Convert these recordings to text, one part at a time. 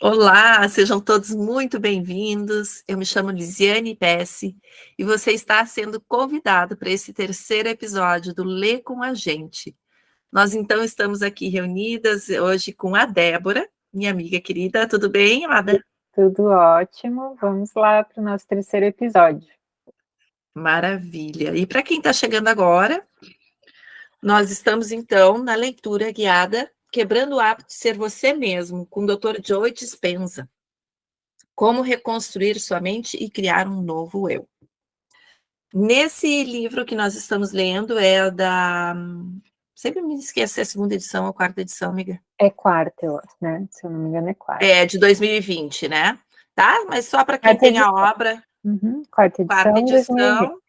Olá, sejam todos muito bem-vindos. Eu me chamo Lisiane Pesce e você está sendo convidado para esse terceiro episódio do Lê com a Gente. Nós então estamos aqui reunidas hoje com a Débora, minha amiga querida. Tudo bem, amada? Tudo ótimo. Vamos lá para o nosso terceiro episódio. Maravilha. E para quem está chegando agora, nós estamos então na leitura guiada Quebrando o Hábito de Ser Você Mesmo, com o Dr. Joe Dispenza. Como reconstruir sua mente e criar um novo eu. Nesse livro que nós estamos lendo é da... Sempre me esqueço se é a segunda edição ou a quarta edição, amiga. É quarta, eu acho, né? Se eu não me engano, é quarta. É, de 2020, né? Tá? Mas só para quem Quarta tem a edição. obra. Quarta Quarta edição, 2020. edição,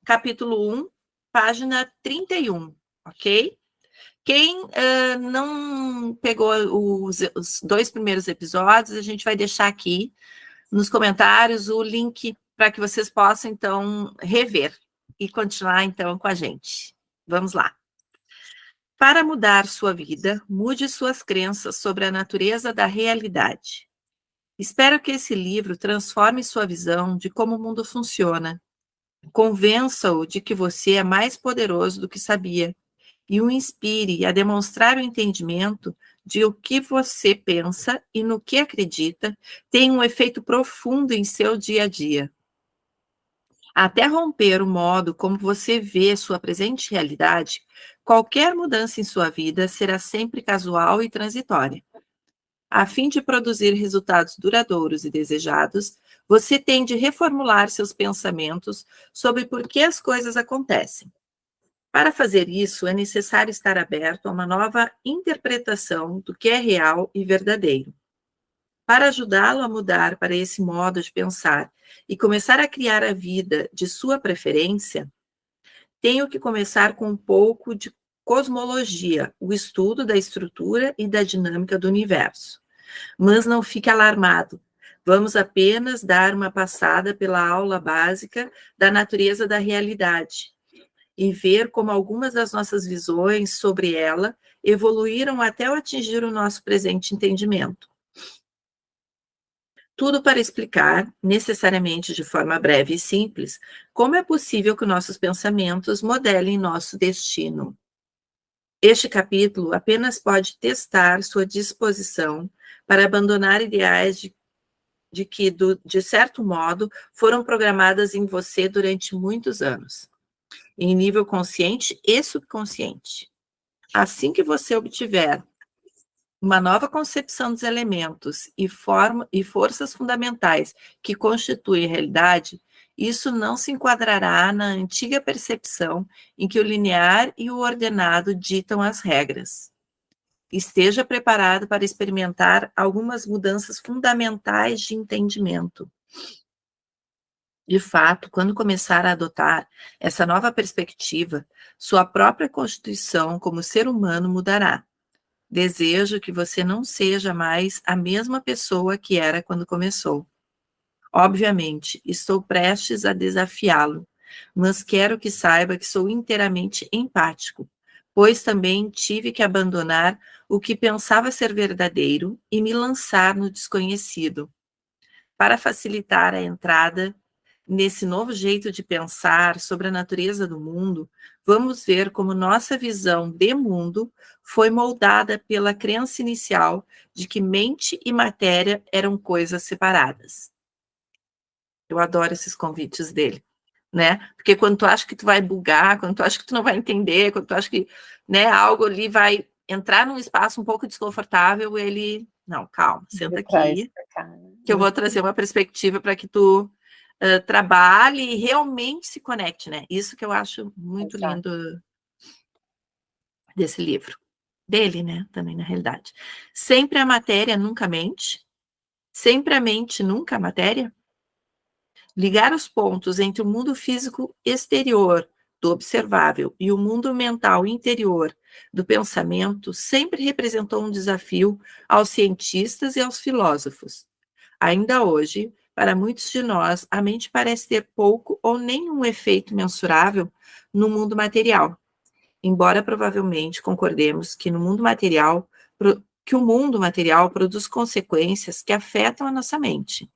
capítulo 1, página 31, ok? Quem não pegou os dois primeiros episódios, a gente vai deixar aqui nos comentários o link para que vocês possam, então, rever e continuar, então, com a gente. Vamos lá. Para mudar sua vida, mude suas crenças sobre a natureza da realidade. Espero que esse livro transforme sua visão de como o mundo funciona. Convença-o de que você é mais poderoso do que sabia e o inspire a demonstrar o entendimento de o que você pensa e no que acredita tem um efeito profundo em seu dia a dia. Até romper o modo como você vê sua presente realidade, qualquer mudança em sua vida será sempre casual e transitória. A fim de produzir resultados duradouros e desejados, você tem de reformular seus pensamentos sobre por que as coisas acontecem. Para fazer isso, é necessário estar aberto a uma nova interpretação do que é real e verdadeiro. Para ajudá-lo a mudar para esse modo de pensar e começar a criar a vida de sua preferência, tenho que começar com um pouco de cosmologia, o estudo da estrutura e da dinâmica do universo. Mas não fique alarmado. Vamos apenas dar uma passada pela aula básica da natureza da realidade e ver como algumas das nossas visões sobre ela evoluíram até atingir o nosso presente entendimento. Tudo para explicar, necessariamente de forma breve e simples, como é possível que nossos pensamentos modelem nosso destino. Este capítulo apenas pode testar sua disposição para abandonar ideais de que, de certo modo, foram programadas em você durante muitos anos, em nível consciente e subconsciente. Assim que você obtiver uma nova concepção dos elementos e forças fundamentais que constituem a realidade, isso não se enquadrará na antiga percepção em que o linear e o ordenado ditam as regras. Esteja preparado para experimentar algumas mudanças fundamentais de entendimento. De fato, quando começar a adotar essa nova perspectiva, sua própria constituição como ser humano mudará. Desejo que você não seja mais a mesma pessoa que era quando começou. Obviamente, estou prestes a desafiá-lo, mas quero que saiba que sou inteiramente empático, pois também tive que abandonar o que pensava ser verdadeiro e me lançar no desconhecido. Para facilitar a entrada nesse novo jeito de pensar sobre a natureza do mundo, vamos ver como nossa visão de mundo foi moldada pela crença inicial de que mente e matéria eram coisas separadas. Eu adoro esses convites dele, né? Porque quando tu acha que tu vai bugar, quando tu acha que tu não vai entender, quando tu acha que, né, algo ali vai entrar num espaço um pouco desconfortável, ele, não, calma, senta Ele traz aqui, para cá, né? que eu vou trazer uma perspectiva para que tu trabalhe e realmente se conecte, né? Isso que eu acho muito Exato. lindo desse livro. Dele, né? Também, na realidade. Sempre a matéria, nunca a mente. Sempre a mente, nunca a matéria. Ligar os pontos entre o mundo físico exterior, do observável, e o mundo mental interior, do pensamento, sempre representou um desafio aos cientistas e aos filósofos. Ainda hoje, para muitos de nós, a mente parece ter pouco ou nenhum efeito mensurável no mundo material, embora provavelmente concordemos que no mundo material que o mundo material produz consequências que afetam a nossa mente.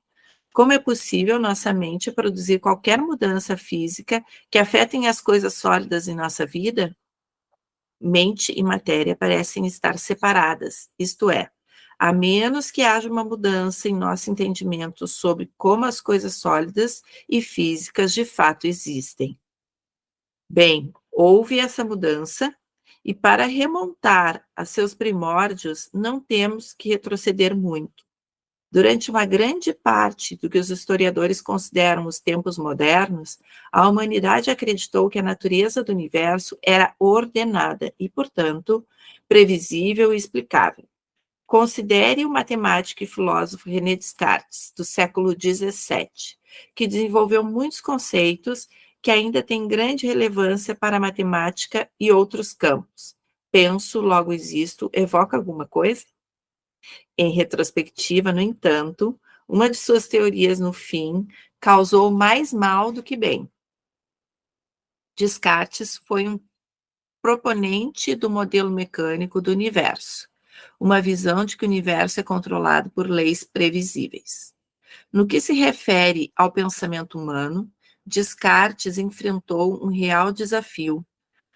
Como é possível nossa mente produzir qualquer mudança física que afetem as coisas sólidas em nossa vida? Mente e matéria parecem estar separadas, isto é, a menos que haja uma mudança em nosso entendimento sobre como as coisas sólidas e físicas de fato existem. Bem, houve essa mudança, e para remontar a seus primórdios, não temos que retroceder muito. Durante uma grande parte do que os historiadores consideram os tempos modernos, a humanidade acreditou que a natureza do universo era ordenada e, portanto, previsível e explicável. Considere o matemático e filósofo René Descartes, do século XVII, que desenvolveu muitos conceitos que ainda têm grande relevância para a matemática e outros campos. Penso, logo existo, evoca alguma coisa? Em retrospectiva, no entanto, uma de suas teorias, no fim, causou mais mal do que bem. Descartes foi um proponente do modelo mecânico do universo, uma visão de que o universo é controlado por leis previsíveis. No que se refere ao pensamento humano, Descartes enfrentou um real desafio.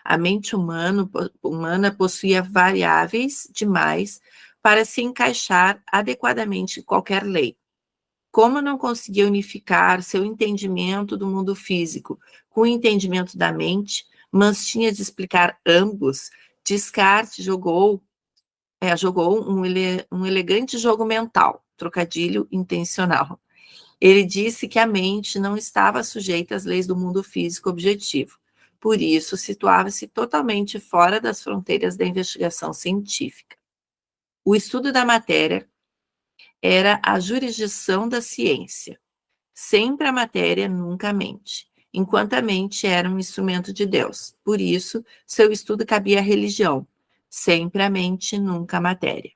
A mente humana possuía variáveis demais para se encaixar adequadamente em qualquer lei. Como não conseguia unificar seu entendimento do mundo físico com o entendimento da mente, mas tinha de explicar ambos, Descartes jogou um elegante jogo mental, trocadilho intencional. Ele disse que a mente não estava sujeita às leis do mundo físico objetivo. Por isso, situava-se totalmente fora das fronteiras da investigação científica. O estudo da matéria era a jurisdição da ciência. Sempre a matéria, nunca a mente. Enquanto a mente era um instrumento de Deus. Por isso, seu estudo cabia à religião. Sempre a mente, nunca a matéria.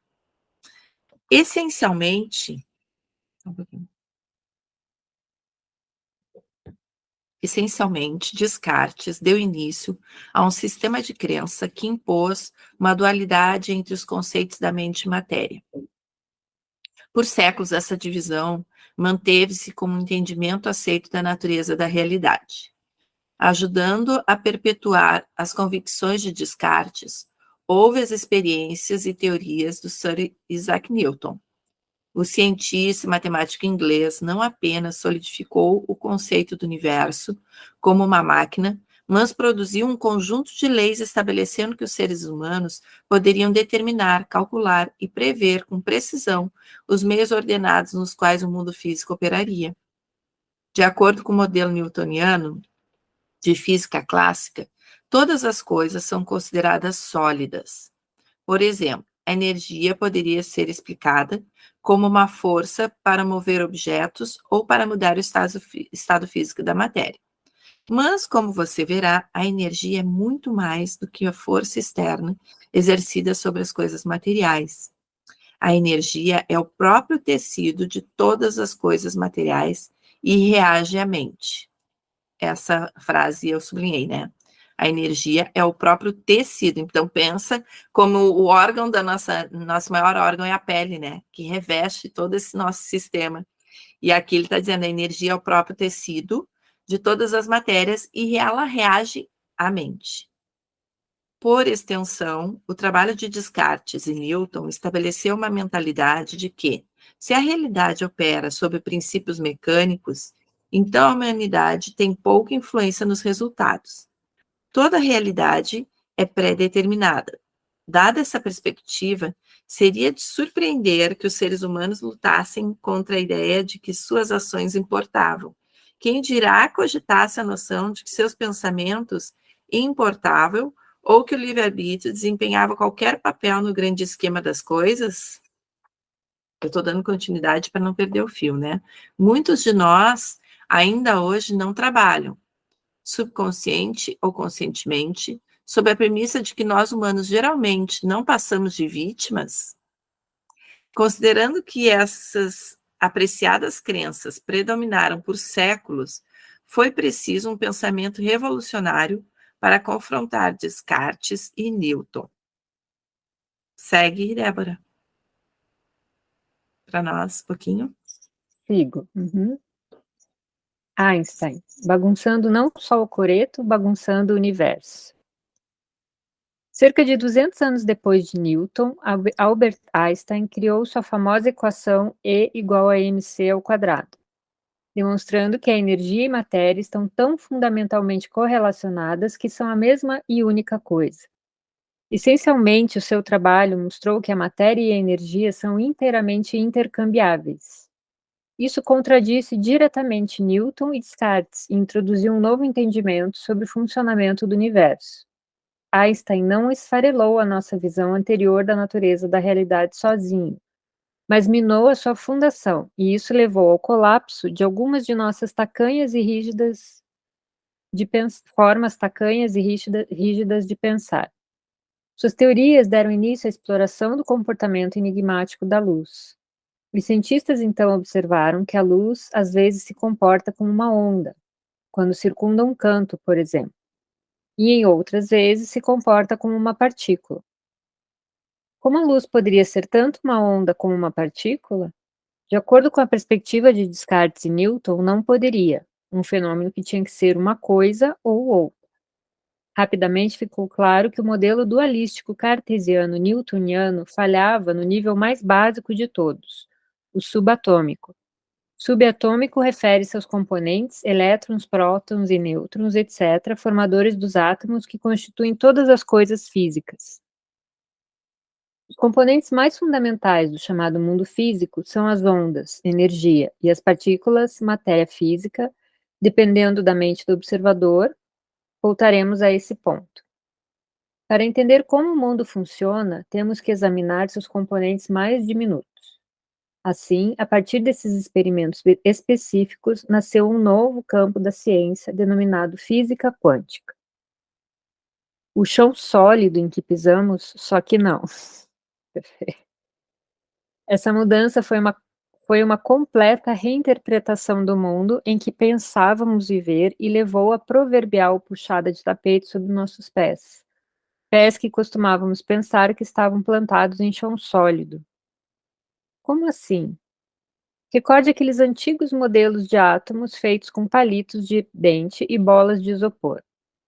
Essencialmente, Descartes deu início a um sistema de crença que impôs uma dualidade entre os conceitos da mente e matéria. Por séculos, essa divisão manteve-se como um entendimento aceito da natureza da realidade. Ajudando a perpetuar as convicções de Descartes, houve as experiências e teorias do Sir Isaac Newton. O cientista e matemático inglês não apenas solidificou o conceito do universo como uma máquina, mas produziu um conjunto de leis estabelecendo que os seres humanos poderiam determinar, calcular e prever com precisão os meios ordenados nos quais o mundo físico operaria. De acordo com o modelo newtoniano de física clássica, todas as coisas são consideradas sólidas. Por exemplo, a energia poderia ser explicada como uma força para mover objetos ou para mudar o estado físico da matéria. Mas, como você verá, a energia é muito mais do que a força externa exercida sobre as coisas materiais. A energia é o próprio tecido de todas as coisas materiais e reage à mente. Essa frase eu sublinhei, né? A energia é o próprio tecido. Então, pensa como o órgão nosso maior órgão é a pele, né? Que reveste todo esse nosso sistema. E aqui ele está dizendo, a energia é o próprio tecido de todas as matérias e ela reage à mente. Por extensão, o trabalho de Descartes e Newton estabeleceu uma mentalidade de que, se a realidade opera sob princípios mecânicos, então a humanidade tem pouca influência nos resultados. Toda realidade é pré-determinada. Dada essa perspectiva, seria de surpreender que os seres humanos lutassem contra a ideia de que suas ações importavam. Quem dirá cogitasse a noção de que seus pensamentos importavam ou que o livre-arbítrio desempenhava qualquer papel no grande esquema das coisas? Eu estou dando continuidade para não perder o fio, né? Muitos de nós ainda hoje não trabalham, subconsciente ou conscientemente, sob a premissa de que nós humanos geralmente não passamos de vítimas. Considerando que essas apreciadas crenças predominaram por séculos, foi preciso um pensamento revolucionário para confrontar Descartes e Newton. Segue, Débora. para nós um pouquinho? Sigo. Einstein, bagunçando não só o coreto, bagunçando o universo. Cerca de 200 anos depois de Newton, Albert Einstein criou sua famosa equação E igual a mc ao quadrado, demonstrando que a energia e matéria estão tão fundamentalmente correlacionadas que são a mesma e única coisa. Essencialmente, o seu trabalho mostrou que a matéria e a energia são inteiramente intercambiáveis. Isso contradisse diretamente Newton e Descartes e introduziu um novo entendimento sobre o funcionamento do universo. Einstein não esfarelou a nossa visão anterior da natureza da realidade sozinho, mas minou a sua fundação, e isso levou ao colapso de algumas de nossas tacanhas e rígidas formas tacanhas e rígidas de pensar. Suas teorias deram início à exploração do comportamento enigmático da luz. Os cientistas então observaram que a luz às vezes se comporta como uma onda, quando circunda um canto, por exemplo, e em outras vezes se comporta como uma partícula. Como a luz poderia ser tanto uma onda como uma partícula? De acordo com a perspectiva de Descartes e Newton, não poderia, um fenômeno que tinha que ser uma coisa ou outra. Rapidamente ficou claro que o modelo dualístico cartesiano newtoniano falhava no nível mais básico de todos, o subatômico. Subatômico refere-se aos componentes, elétrons, prótons e nêutrons, etc., formadores dos átomos que constituem todas as coisas físicas. Os componentes mais fundamentais do chamado mundo físico são as ondas, energia, e as partículas, matéria física. Dependendo da mente do observador, voltaremos a esse ponto. Para entender como o mundo funciona, temos que examinar seus componentes mais diminutos. Assim, a partir desses experimentos específicos, nasceu um novo campo da ciência denominado física quântica. O chão sólido em que pisamos, só que não. Essa mudança foi uma completa reinterpretação do mundo em que pensávamos viver e levou à proverbial puxada de tapete sob nossos pés. Pés que costumávamos pensar que estavam plantados em chão sólido. Como assim? Recorde aqueles antigos modelos de átomos feitos com palitos de dente e bolas de isopor.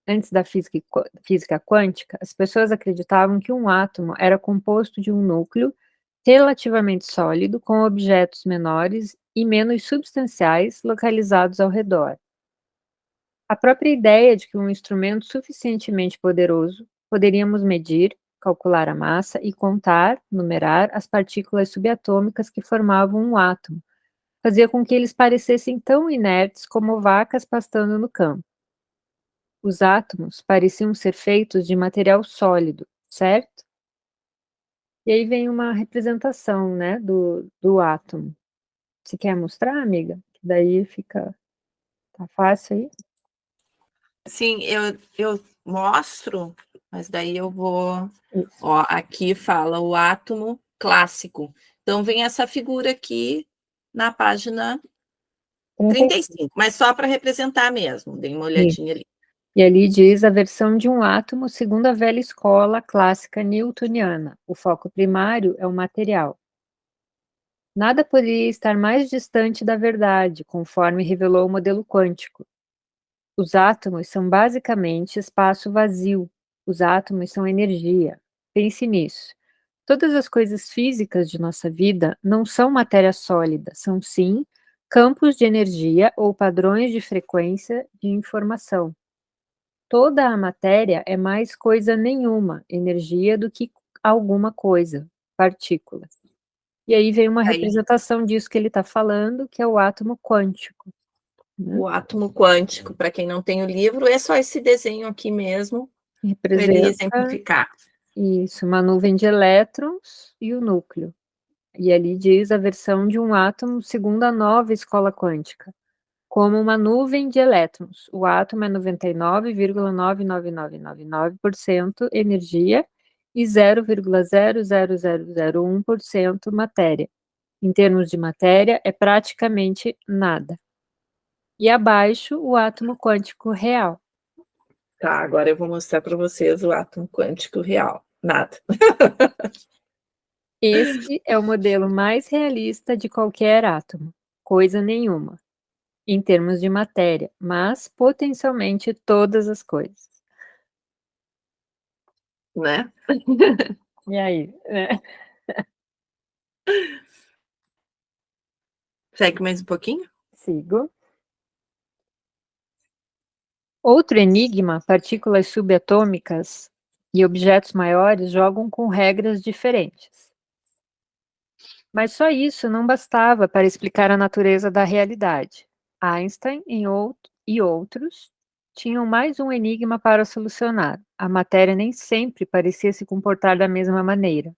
Antes da física quântica, as pessoas acreditavam que um átomo era composto de um núcleo relativamente sólido com objetos menores e menos substanciais localizados ao redor. A própria ideia de que um instrumento suficientemente poderoso poderíamos medir, calcular a massa e contar, numerar as partículas subatômicas que formavam um átomo fazia com que eles parecessem tão inertes como vacas pastando no campo. Os átomos pareciam ser feitos de material sólido, certo? E aí vem uma representação, né, do átomo. Você quer mostrar, amiga? Que daí fica... Tá fácil aí? Sim, eu mostro, mas daí eu vou... Isso. Ó, aqui fala o átomo clássico. Então, vem essa figura aqui na página 35, mas só para representar mesmo. Dei uma olhadinha ali. E ali diz a versão de um átomo segundo a velha escola clássica newtoniana. O foco primário é o material. Nada poderia estar mais distante da verdade, conforme revelou o modelo quântico. Os átomos são basicamente espaço vazio. Os átomos são energia. Pense nisso. Todas as coisas físicas de nossa vida não são matéria sólida, são sim campos de energia ou padrões de frequência de informação. Toda a matéria é mais coisa nenhuma, energia, do que alguma coisa, partícula. E aí vem uma representação disso que ele está falando, que é o átomo quântico. Né? O átomo quântico, para quem não tem o livro, é só esse desenho aqui mesmo, para ele exemplificar. Isso, uma nuvem de elétrons e o núcleo. E ali diz a versão de um átomo segundo a nova escola quântica, como uma nuvem de elétrons. O átomo é 99,99999% energia e 0,00001% matéria. Em termos de matéria, é praticamente nada. E abaixo, o átomo quântico real. Tá, agora eu vou mostrar para vocês o átomo quântico real. Nada. Este é o modelo mais realista de qualquer átomo, coisa nenhuma, em termos de matéria, mas potencialmente todas as coisas. Né? E aí, né? Segue mais um pouquinho? Sigo. Outro enigma, partículas subatômicas e objetos maiores jogam com regras diferentes. Mas só isso não bastava para explicar a natureza da realidade. Einstein e outros tinham mais um enigma para solucionar. A matéria nem sempre parecia se comportar da mesma maneira.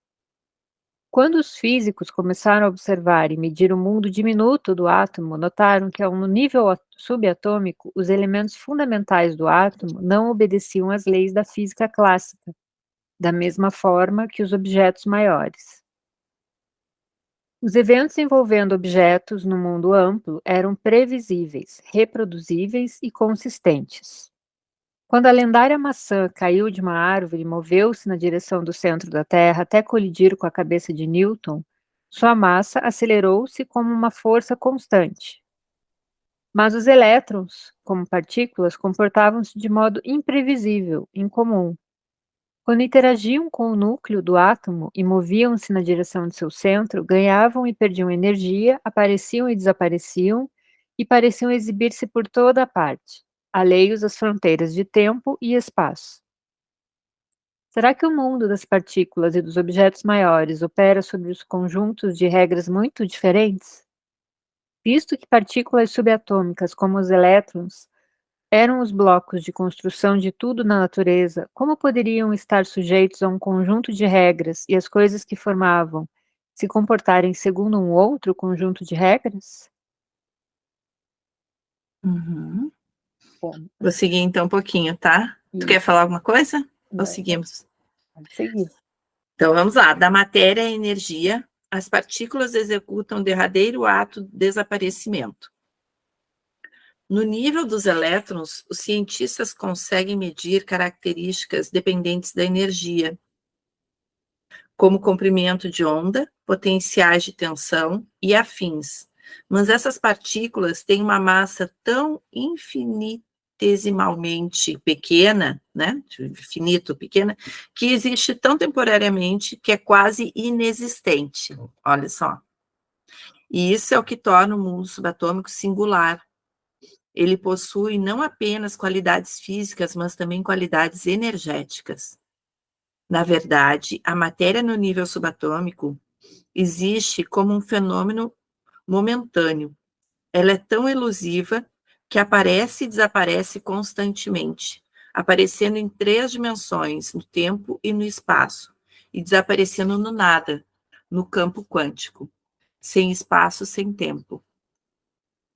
Quando os físicos começaram a observar e medir o mundo diminuto do átomo, notaram que, no nível subatômico, os elementos fundamentais do átomo não obedeciam às leis da física clássica, da mesma forma que os objetos maiores. Os eventos envolvendo objetos no mundo amplo eram previsíveis, reproduzíveis e consistentes. Quando a lendária maçã caiu de uma árvore e moveu-se na direção do centro da Terra até colidir com a cabeça de Newton, sua massa acelerou-se como uma força constante. Mas os elétrons, como partículas, comportavam-se de modo imprevisível, incomum. Quando interagiam com o núcleo do átomo e moviam-se na direção de seu centro, ganhavam e perdiam energia, apareciam e desapareciam, e pareciam exibir-se por toda a parte, alheios às fronteiras de tempo e espaço. Será que o mundo das partículas e dos objetos maiores opera sobre os conjuntos de regras muito diferentes? Visto que partículas subatômicas, como os elétrons, eram os blocos de construção de tudo na natureza, como poderiam estar sujeitos a um conjunto de regras e as coisas que formavam se comportarem segundo um outro conjunto de regras? Uhum. Bom, Vou seguir então um pouquinho, tá? Tu quer falar alguma coisa? Ou seguimos? Pode seguir. Então vamos lá. Da matéria à energia, as partículas executam o derradeiro ato de desaparecimento. No nível dos elétrons, os cientistas conseguem medir características dependentes da energia, como comprimento de onda, potenciais de tensão e afins. Mas essas partículas têm uma massa tão infinitesimalmente pequena, né, infinito pequena, que existe tão temporariamente que é quase inexistente. Olha só. E isso é o que torna o mundo subatômico singular. Ele possui não apenas qualidades físicas, mas também qualidades energéticas. Na verdade, a matéria no nível subatômico existe como um fenômeno momentâneo. Ela é tão elusiva que aparece e desaparece constantemente, aparecendo em 3 dimensões, no tempo e no espaço, e desaparecendo no nada, no campo quântico, sem espaço, sem tempo,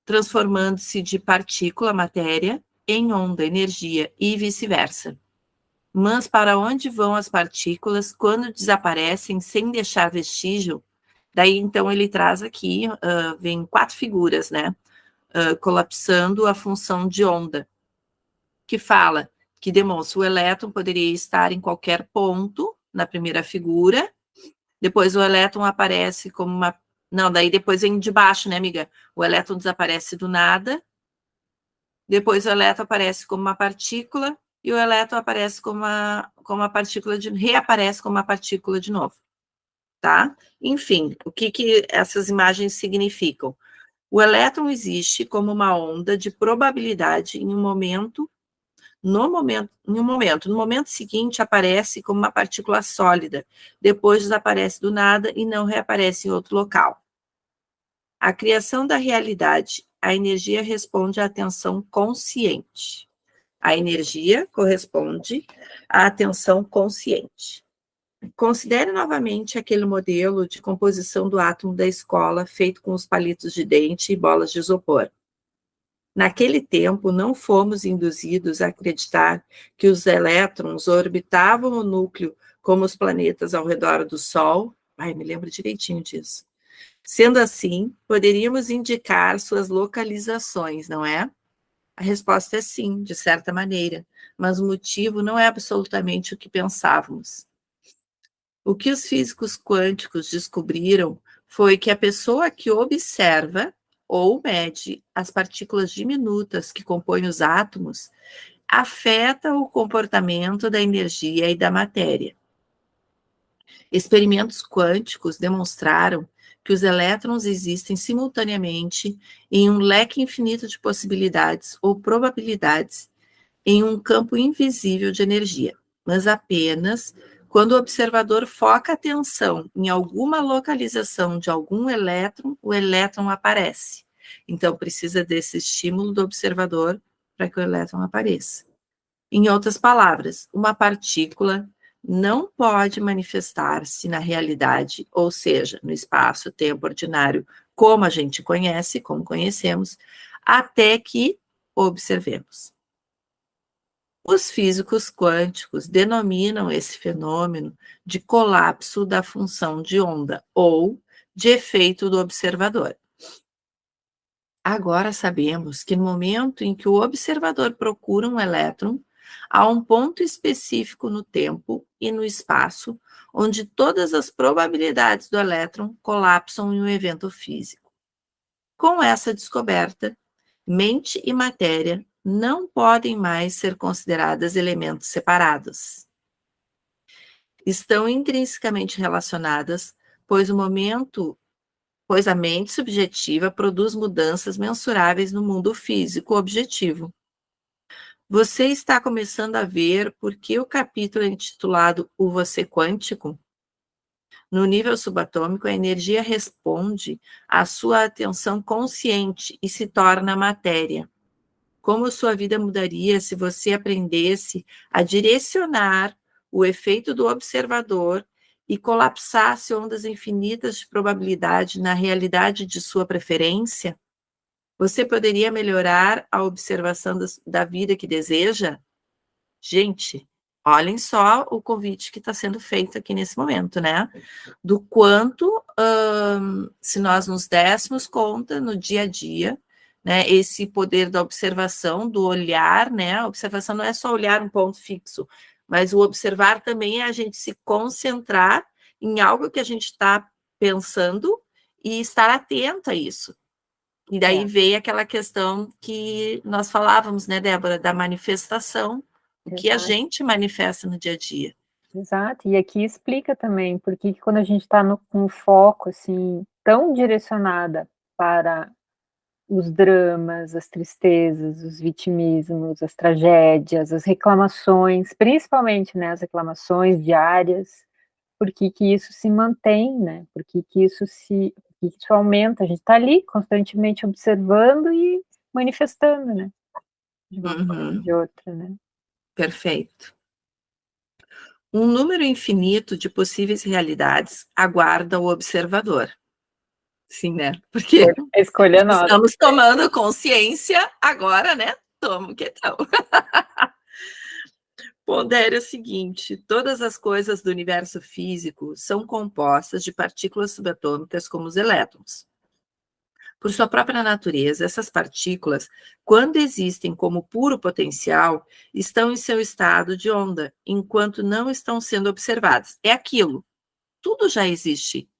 transformando-se de partícula, matéria, em onda, energia, e vice-versa. Mas para onde vão as partículas quando desaparecem sem deixar vestígio? Daí, então, ele traz aqui, vem 4 figuras, né? Colapsando a função de onda, que fala, que demonstra o elétron poderia estar em qualquer ponto, na primeira figura, depois o elétron aparece como uma... Não, daí depois vem de baixo, né, amiga? O elétron desaparece do nada, depois o elétron aparece como uma partícula, e o elétron aparece como uma partícula reaparece como uma partícula de novo, tá? Enfim, o que essas imagens significam? O elétron existe como uma onda de probabilidade em um momento, no momento seguinte aparece como uma partícula sólida, depois desaparece do nada e não reaparece em outro local. A criação da realidade, a energia responde à atenção consciente. A energia corresponde à atenção consciente. Considere novamente aquele modelo de composição do átomo da escola feito com os palitos de dente e bolas de isopor. Naquele tempo, não fomos induzidos a acreditar que os elétrons orbitavam o núcleo como os planetas ao redor do Sol. Ai, me lembro direitinho disso. Sendo assim, poderíamos indicar suas localizações, não é? A resposta é sim, de certa maneira, mas o motivo não é absolutamente o que pensávamos. O que os físicos quânticos descobriram foi que a pessoa que observa ou mede as partículas diminutas que compõem os átomos afeta o comportamento da energia e da matéria. Experimentos quânticos demonstraram que os elétrons existem simultaneamente em um leque infinito de possibilidades ou probabilidades em um campo invisível de energia, mas apenas quando o observador foca a atenção em alguma localização de algum elétron, o elétron aparece. Então, precisa desse estímulo do observador para que o elétron apareça. Em outras palavras, uma partícula não pode manifestar-se na realidade, ou seja, no espaço-tempo ordinário, como a gente conhece, como conhecemos, até que observemos. Os físicos quânticos denominam esse fenômeno de colapso da função de onda ou de efeito do observador. Agora sabemos que no momento em que o observador procura um elétron, há um ponto específico no tempo e no espaço onde todas as probabilidades do elétron colapsam em um evento físico. Com essa descoberta, mente e matéria não podem mais ser consideradas elementos separados. Estão intrinsecamente relacionadas, pois a mente subjetiva produz mudanças mensuráveis no mundo físico objetivo. Você está começando a ver por que o capítulo é intitulado O Você Quântico? No nível subatômico, a energia responde à sua atenção consciente e se torna matéria. Como sua vida mudaria se você aprendesse a direcionar o efeito do observador e colapsasse ondas infinitas de probabilidade na realidade de sua preferência? Você poderia melhorar a observação da vida que deseja? Gente, olhem só o convite que está sendo feito aqui nesse momento, né? Do quanto, se nós nos dessemos conta no dia a dia, né, esse poder da observação, do olhar, né? A observação não é só olhar um ponto fixo, mas o observar também é a gente se concentrar em algo que a gente está pensando e estar atento a isso. E daí veio aquela questão que nós falávamos, né, Débora, da manifestação, o que a gente manifesta no dia a dia. Exato, e aqui explica também por que quando a gente está com um foco, assim, tão direcionada para os dramas, as tristezas, os vitimismos, as tragédias, as reclamações, principalmente, né, as reclamações diárias, por que isso se mantém, né, por que isso aumenta, a gente está ali constantemente observando e manifestando, né, de uma forma ou de outra, né. Perfeito. Um número infinito de possíveis realidades aguarda o observador. Sim, né? Porque a escolha nossa. Estamos tomando consciência agora, né? Toma o que tal. Pondere o seguinte: todas as coisas do universo físico são compostas de partículas subatômicas como os elétrons. Por sua própria natureza, essas partículas, quando existem como puro potencial, estão em seu estado de onda, enquanto não estão sendo observadas. É aquilo. Tudo já existe.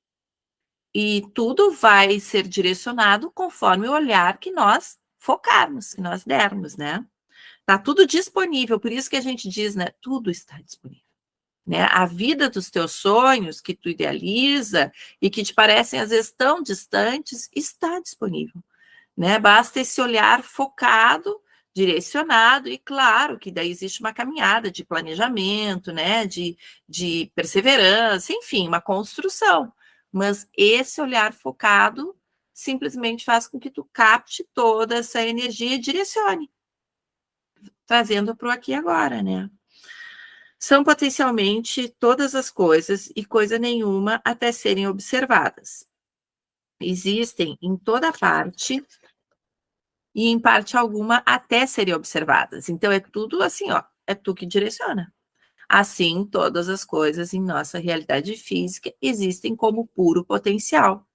E tudo vai ser direcionado conforme o olhar que nós focarmos, que nós dermos, né? Tá tudo disponível, por isso que a gente diz, né? Tudo está disponível. Né? A vida dos teus sonhos, que tu idealiza e que te parecem às vezes tão distantes, está disponível. Né? Basta esse olhar focado, direcionado, e claro que daí existe uma caminhada de planejamento, né? de perseverança, enfim, uma construção. Mas esse olhar focado simplesmente faz com que tu capte toda essa energia e direcione, trazendo para o aqui e agora, né? São potencialmente todas as coisas e coisa nenhuma até serem observadas. Existem em toda parte e em parte alguma até serem observadas. Então é tudo assim, ó, é tu que direciona. Assim, todas as coisas em nossa realidade física existem como puro potencial,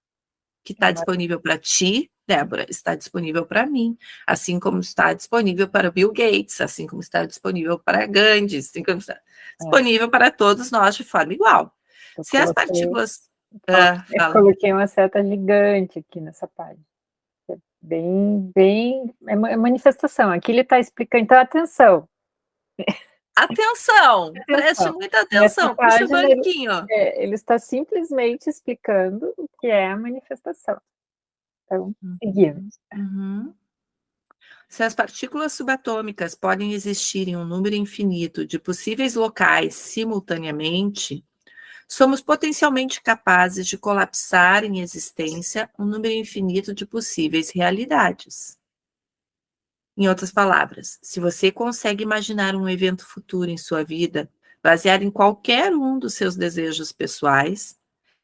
que está disponível para ti, Débora, está disponível para mim, assim como está disponível para Bill Gates, assim como está disponível para Gandhi, assim como está disponível para todos nós de forma igual. Se as partículas... Eu fala. coloquei uma seta gigante aqui nessa página. É é manifestação. Aqui ele está explicando, então atenção. Atenção, preste muita Nessa atenção, puxa o página banquinho. ele está simplesmente explicando o que é a manifestação. Então, seguimos. Uhum. Se as partículas subatômicas podem existir em um número infinito de possíveis locais simultaneamente, somos potencialmente capazes de colapsar em existência um número infinito de possíveis realidades. Em outras palavras, se você consegue imaginar um evento futuro em sua vida, baseado em qualquer um dos seus desejos pessoais,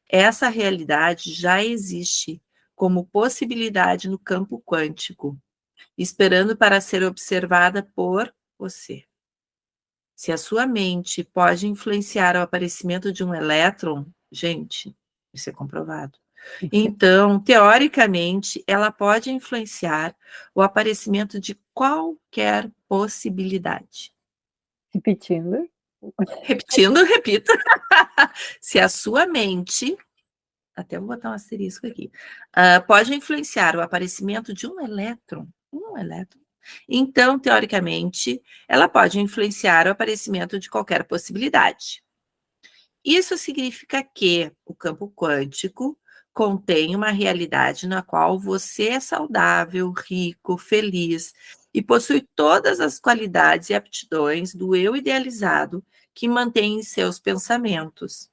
essa realidade já existe como possibilidade no campo quântico, esperando para ser observada por você. Se a sua mente pode influenciar o aparecimento de um elétron, gente, isso é comprovado. Então, teoricamente, ela pode influenciar o aparecimento de qualquer possibilidade. Repetindo. Repetindo, repito. Se a sua mente, até vou botar um asterisco aqui, pode influenciar o aparecimento de um elétron, então, teoricamente, ela pode influenciar o aparecimento de qualquer possibilidade. Isso significa que o campo quântico contém uma realidade na qual você é saudável, rico, feliz e possui todas as qualidades e aptidões do eu idealizado que mantém em seus pensamentos.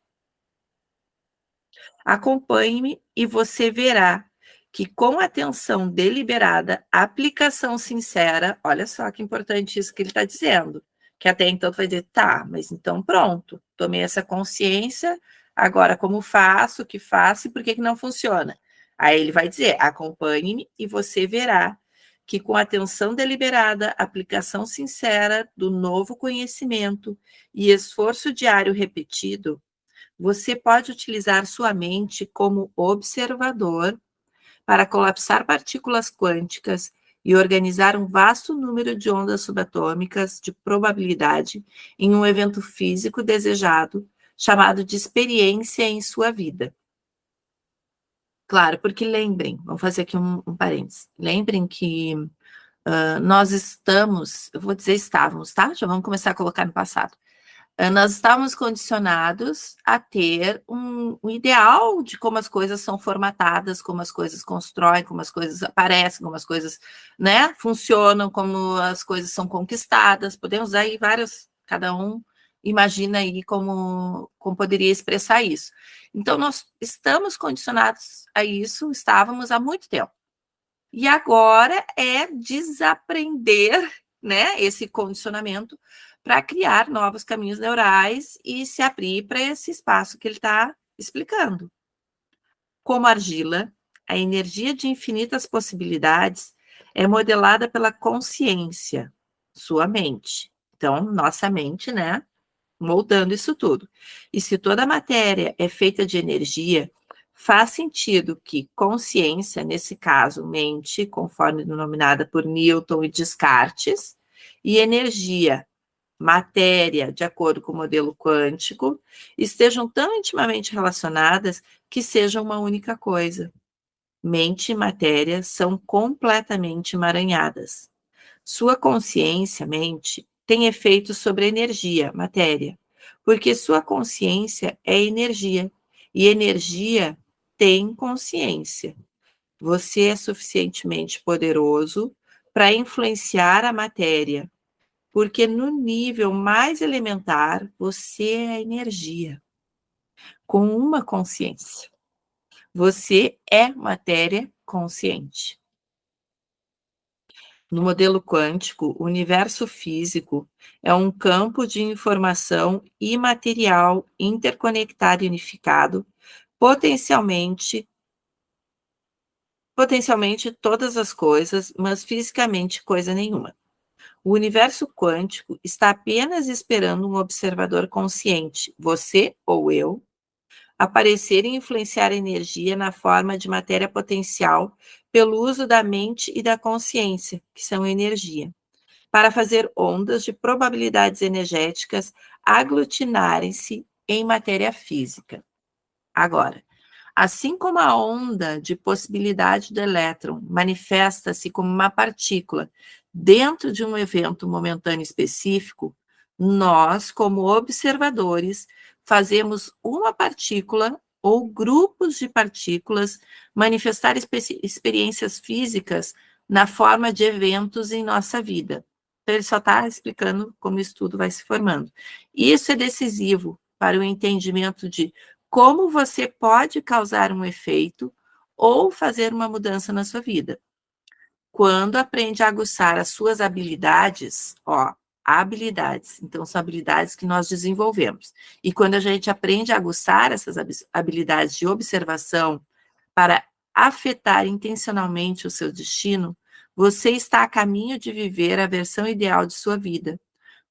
Acompanhe-me e você verá que com atenção deliberada, aplicação sincera, olha só que importante isso que ele está dizendo, que até então tu vai dizer, tá, mas então pronto, tomei essa consciência, agora como faço, o que faço e por que não funciona? Aí ele vai dizer, acompanhe-me e você verá que com atenção deliberada, aplicação sincera do novo conhecimento e esforço diário repetido, você pode utilizar sua mente como observador para colapsar partículas quânticas e organizar um vasto número de ondas subatômicas de probabilidade em um evento físico desejado, chamado de experiência em sua vida. Claro, porque lembrem, vamos fazer aqui um parênteses, lembrem que nós estamos, eu vou dizer estávamos, tá? Já vamos começar a colocar no passado. Nós estávamos condicionados a ter um ideal de como as coisas são formatadas, como as coisas constroem, como as coisas aparecem, como as coisas, né, funcionam, como as coisas são conquistadas. Podemos aí vários, cada um imagina aí como poderia expressar isso. Então, nós estamos condicionados a isso, estávamos há muito tempo. E agora é desaprender, né, esse condicionamento para criar novos caminhos neurais e se abrir para esse espaço que ele está explicando. Como argila, a energia de infinitas possibilidades é modelada pela consciência, sua mente. Então, nossa mente, né, moldando isso tudo. E se toda a matéria é feita de energia, faz sentido que consciência, nesse caso, mente, conforme denominada por Newton e Descartes, e energia, matéria, de acordo com o modelo quântico, estejam tão intimamente relacionadas que sejam uma única coisa. Mente e matéria são completamente emaranhadas. Sua consciência, mente, tem efeitos sobre a energia, matéria, porque sua consciência é energia, e energia tem consciência. Você é suficientemente poderoso para influenciar a matéria, porque no nível mais elementar, você é energia, com uma consciência. Você é matéria consciente. No modelo quântico, o universo físico é um campo de informação imaterial, interconectado e unificado, potencialmente todas as coisas, mas fisicamente coisa nenhuma. O universo quântico está apenas esperando um observador consciente, você ou eu, aparecer e influenciar a energia na forma de matéria potencial pelo uso da mente e da consciência, que são energia, para fazer ondas de probabilidades energéticas aglutinarem-se em matéria física. Agora, assim como a onda de possibilidade do elétron manifesta-se como uma partícula dentro de um evento momentâneo específico, nós, como observadores, fazemos uma partícula ou grupos de partículas manifestar experiências físicas na forma de eventos em nossa vida. Então, ele só está explicando como isso tudo vai se formando. Isso é decisivo para o entendimento de como você pode causar um efeito ou fazer uma mudança na sua vida. Quando aprende a aguçar as suas habilidades, habilidades, então são habilidades que nós desenvolvemos. E quando a gente aprende a aguçar essas habilidades de observação para afetar intencionalmente o seu destino, você está a caminho de viver a versão ideal de sua vida,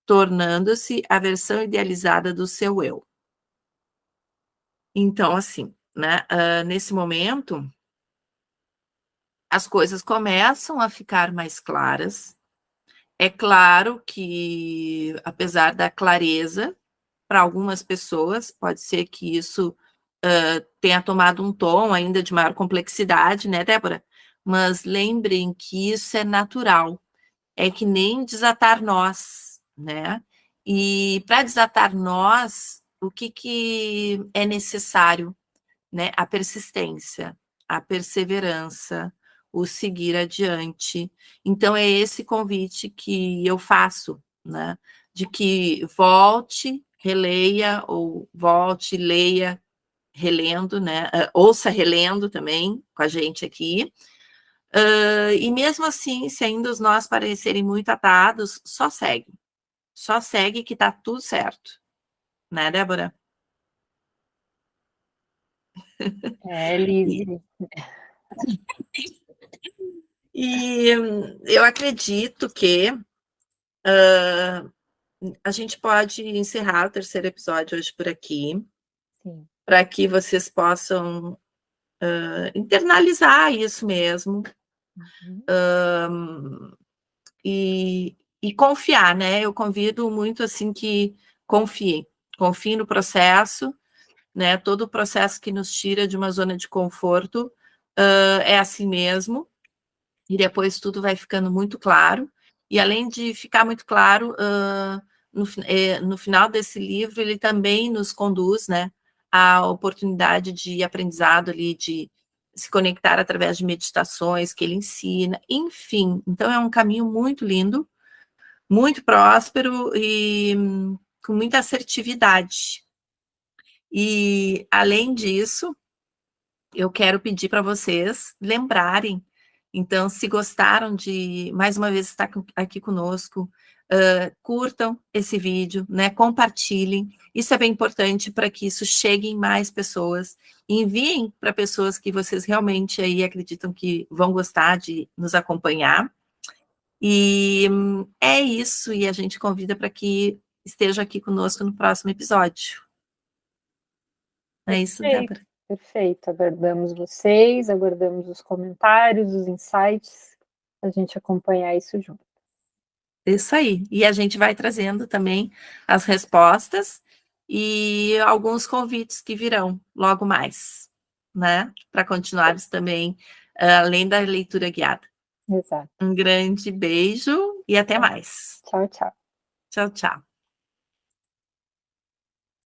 tornando-se a versão idealizada do seu eu. Então, assim, né, nesse momento, as coisas começam a ficar mais claras. É claro que, apesar da clareza, para algumas pessoas, pode ser que isso tenha tomado um tom ainda de maior complexidade, né, Débora? Mas lembrem que isso é natural. É que nem desatar nós, né? E para desatar nós, o que é necessário? Né? A persistência, a perseverança, o seguir adiante. Então, é esse convite que eu faço, né? De que volte, releia, ou volte, leia, relendo, né? Ouça relendo também com a gente aqui. E mesmo assim, se ainda os nós parecerem muito atados, só segue que tá tudo certo, né, Débora? Lise. E eu acredito que a gente pode encerrar o terceiro episódio hoje por aqui, para que vocês possam internalizar isso mesmo, e confiar, né? Eu convido muito assim que confiem no processo, né? Todo o processo que nos tira de uma zona de conforto é assim mesmo, e depois tudo vai ficando muito claro. E além de ficar muito claro, no final desse livro, ele também nos conduz, né, à oportunidade de aprendizado ali, de se conectar através de meditações que ele ensina, enfim. Então, é um caminho muito lindo, muito próspero e com muita assertividade. E, além disso, eu quero pedir para vocês lembrarem, então, se gostaram de, mais uma vez, estar aqui conosco, curtam esse vídeo, né, compartilhem, isso é bem importante para que isso chegue em mais pessoas, enviem para pessoas que vocês realmente aí acreditam que vão gostar de nos acompanhar, e é isso, e a gente convida para que esteja aqui conosco no próximo episódio. É isso, Débora. Perfeito. Aguardamos vocês, aguardamos os comentários, os insights, a gente acompanhar isso junto. Isso aí. E a gente vai trazendo também as respostas e alguns convites que virão logo mais, né? Para continuarmos também, além da leitura guiada. Exato. Um grande beijo e até mais. Tchau, tchau. Tchau, tchau.